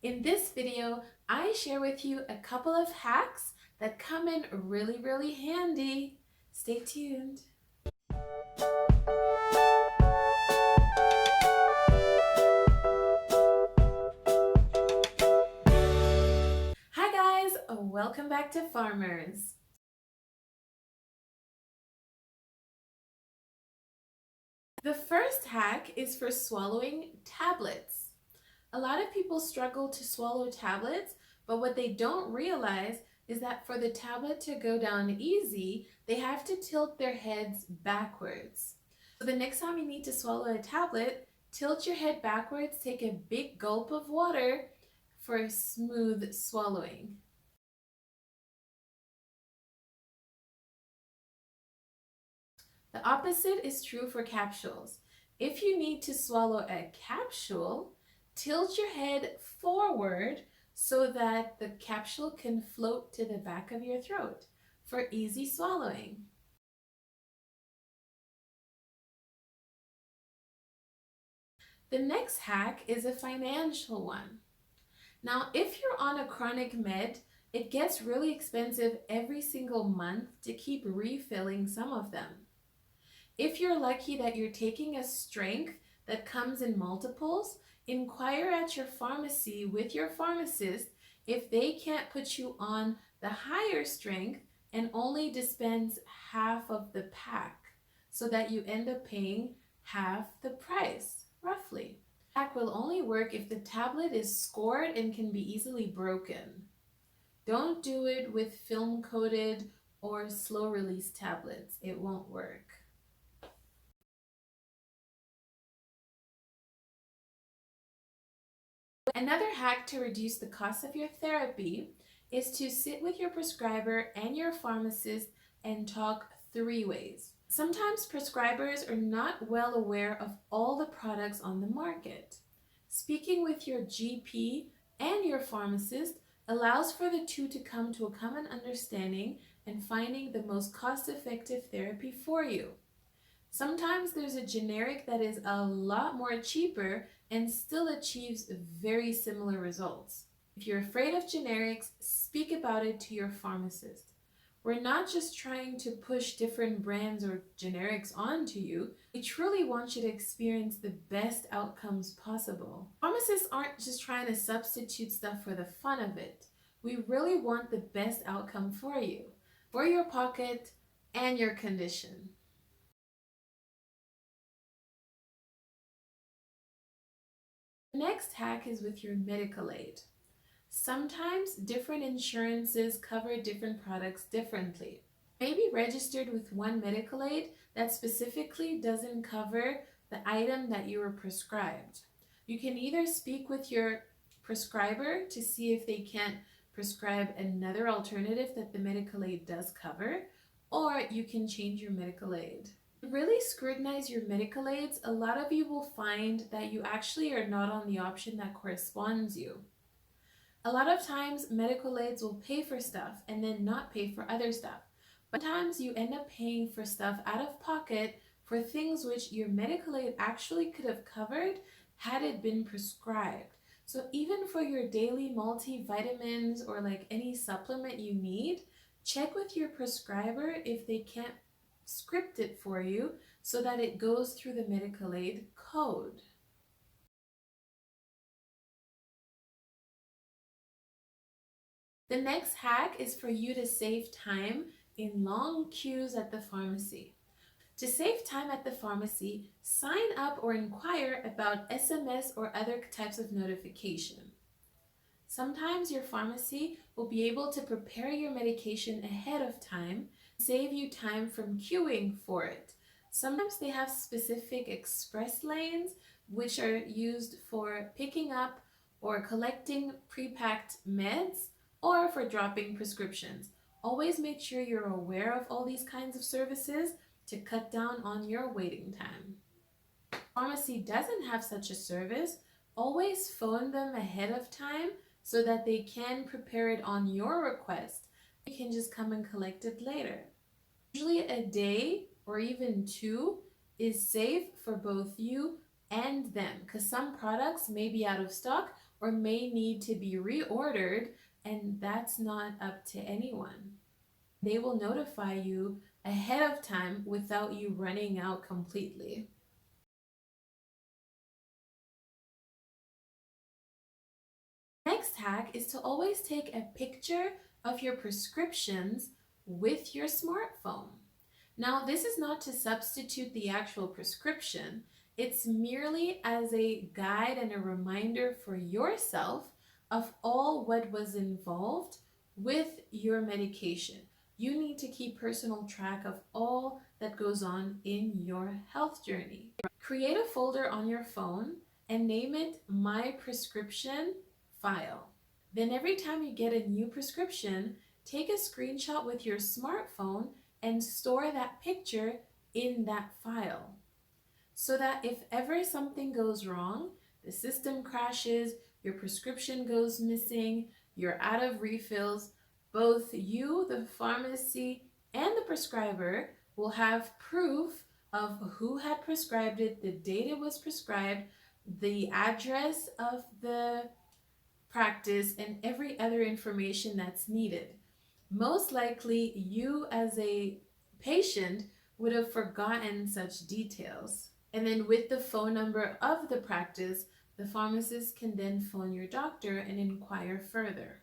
In this video, I share with you a couple of hacks that come in really handy. Stay tuned. Hi guys, welcome back to Farmers. The first hack is for swallowing tablets. A lot of people struggle to swallow tablets, but what they don't realize is that for the tablet to go down easy, they have to tilt their heads backwards. So the next time you need to swallow a tablet, tilt your head backwards, take a big gulp of water for smooth swallowing. The opposite is true for capsules. If you need to swallow a capsule, tilt your head forward so that the capsule can float to the back of your throat for easy swallowing. The next hack is a financial one. Now, if you're on a chronic med, it gets really expensive every single month to keep refilling some of them. If you're lucky that you're taking a strength that comes in multiples, inquire at your pharmacy with your pharmacist if they can't put you on the higher strength and only dispense half of the pack so that you end up paying half the price, roughly. The pack will only work if the tablet is scored and can be easily broken. Don't do it with film-coated or slow-release tablets. It won't work. Another hack to reduce the cost of your therapy is to sit with your prescriber and your pharmacist and talk three ways. Sometimes prescribers are not well aware of all the products on the market. Speaking with your GP and your pharmacist allows for the two to come to a common understanding and finding the most cost-effective therapy for you. Sometimes there's a generic that is a lot more cheaper and still achieves very similar results. If you're afraid of generics, speak about it to your pharmacist. We're not just trying to push different brands or generics onto you. We truly want you to experience the best outcomes possible. Pharmacists aren't just trying to substitute stuff for the fun of it. We really want the best outcome for you, for your pocket and your condition. The next hack is with your medical aid. Sometimes different insurances cover different products differently. You may be registered with one medical aid that specifically doesn't cover the item that you were prescribed. You can either speak with your prescriber to see if they can't prescribe another alternative that the medical aid does cover, or you can change your medical aid. Really scrutinize your medical aids, a lot of you will find that you actually are not on the option that corresponds you. A lot of times medical aids will pay for stuff and then not pay for other stuff. But sometimes you end up paying for stuff out of pocket for things which your medical aid actually could have covered had it been prescribed. So even for your daily multivitamins or like any supplement you need, check with your prescriber if they can't script it for you so that it goes through the medical aid code. The next hack is for you to save time in long queues at the pharmacy. To save time at the pharmacy, sign up or inquire about SMS or other types of notification. Sometimes your pharmacy will be able to prepare your medication ahead of time, save you time from queuing for it. Sometimes they have specific express lanes which are used for picking up or collecting pre-packed meds or for dropping prescriptions. Always make sure you're aware of all these kinds of services to cut down on your waiting time. If pharmacy doesn't have such a service, always phone them ahead of time so that they can prepare it on your request. You can just come and collect it later. Usually a day or even two is safe for both you and them because some products may be out of stock or may need to be reordered, and that's not up to anyone. They will notify you ahead of time without you running out completely. Next hack is to always take a picture of your prescriptions with your smartphone. Now, this is not to substitute the actual prescription, it's merely as a guide and a reminder for yourself of all what was involved with your medication. You need to keep personal track of all that goes on in your health journey. Create a folder on your phone and name it My Prescription File. Then every time you get a new prescription, take a screenshot with your smartphone and store that picture in that file, so that if ever something goes wrong, the system crashes, your prescription goes missing, you're out of refills, both you, the pharmacy, and the prescriber will have proof of who had prescribed it, the date it was prescribed, the address of the practice, and every other information that's needed. Most likely, you as a patient would have forgotten such details. And then, with the phone number of the practice, the pharmacist can then phone your doctor and inquire further.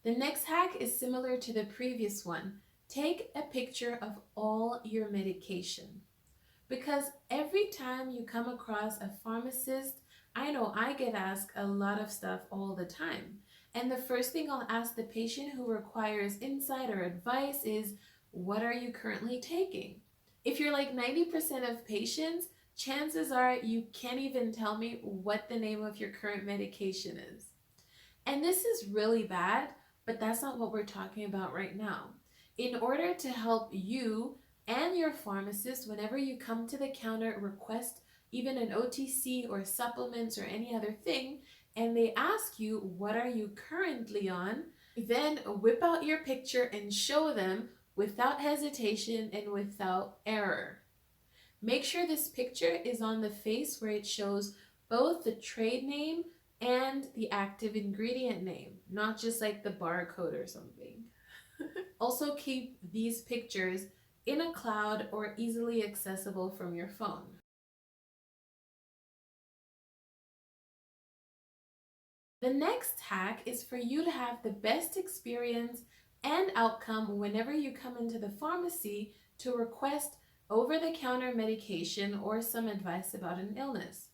The next hack is similar to the previous one. Take a picture of all your medication. Because every time you come across a pharmacist, I know I get asked a lot of stuff all the time. And the first thing I'll ask the patient who requires insight or advice is, what are you currently taking? If you're like 90% of patients, chances are you can't even tell me what the name of your current medication is. And this is really bad, but that's not what we're talking about right now. In order to help you and your pharmacist, whenever you come to the counter, request even an OTC or supplements or any other thing, and they ask you, what are you currently on? Then whip out your picture and show them without hesitation and without error. Make sure this picture is on the face where it shows both the trade name and the active ingredient name, not just like the barcode or something. Also keep these pictures in a cloud or easily accessible from your phone. The next hack is for you to have the best experience and outcome whenever you come into the pharmacy to request over-the-counter medication or some advice about an illness.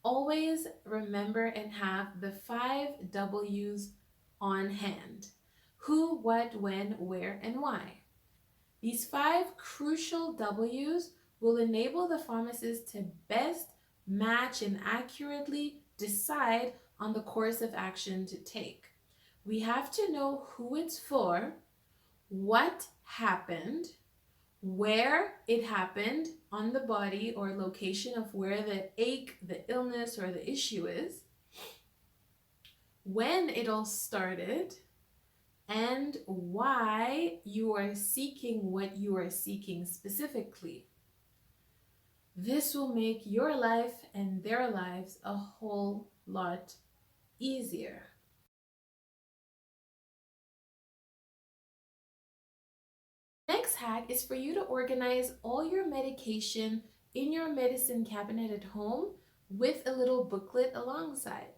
Always remember and have the 5 W's on hand: who, what, when, where, and why. These 5 crucial W's will enable the pharmacist to best match and accurately decide on the course of action to take. We have to know who it's for, what happened, where it happened on the body or location of where the ache, the illness, or the issue is, when it all started, and why you are seeking what you are seeking specifically. This will make your life and their lives a whole lot easier. Next hack is for you to organize all your medication in your medicine cabinet at home with a little booklet alongside.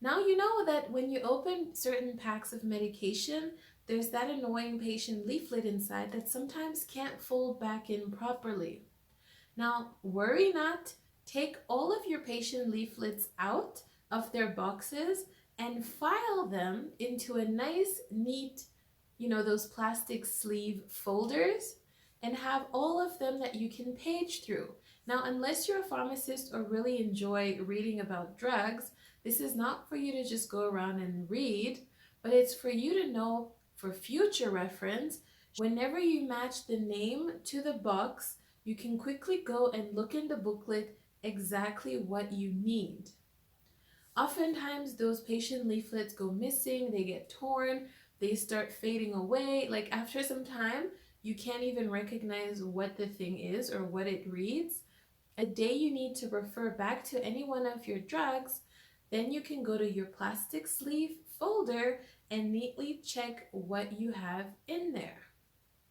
Now you know that when you open certain packs of medication, there's that annoying patient leaflet inside that sometimes can't fold back in properly. Now, worry not, take all of your patient leaflets out of their boxes and file them into a nice, neat, those plastic sleeve folders, and have all of them that you can page through. Now, unless you're a pharmacist or really enjoy reading about drugs, this is not for you to just go around and read, but it's for you to know for future reference. Whenever you match the name to the box, you can quickly go and look in the booklet exactly what you need. Oftentimes, those patient leaflets go missing, they get torn, they start fading away. Like after some time, you can't even recognize what the thing is or what it reads. a day you need to refer back to any one of your drugs, then you can go to your plastic sleeve folder and neatly check what you have in there.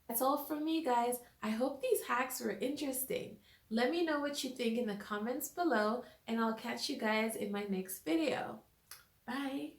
That's all from me, guys. I hope these hacks were interesting. Let me know what you think in the comments below, and I'll catch you guys in my next video. Bye!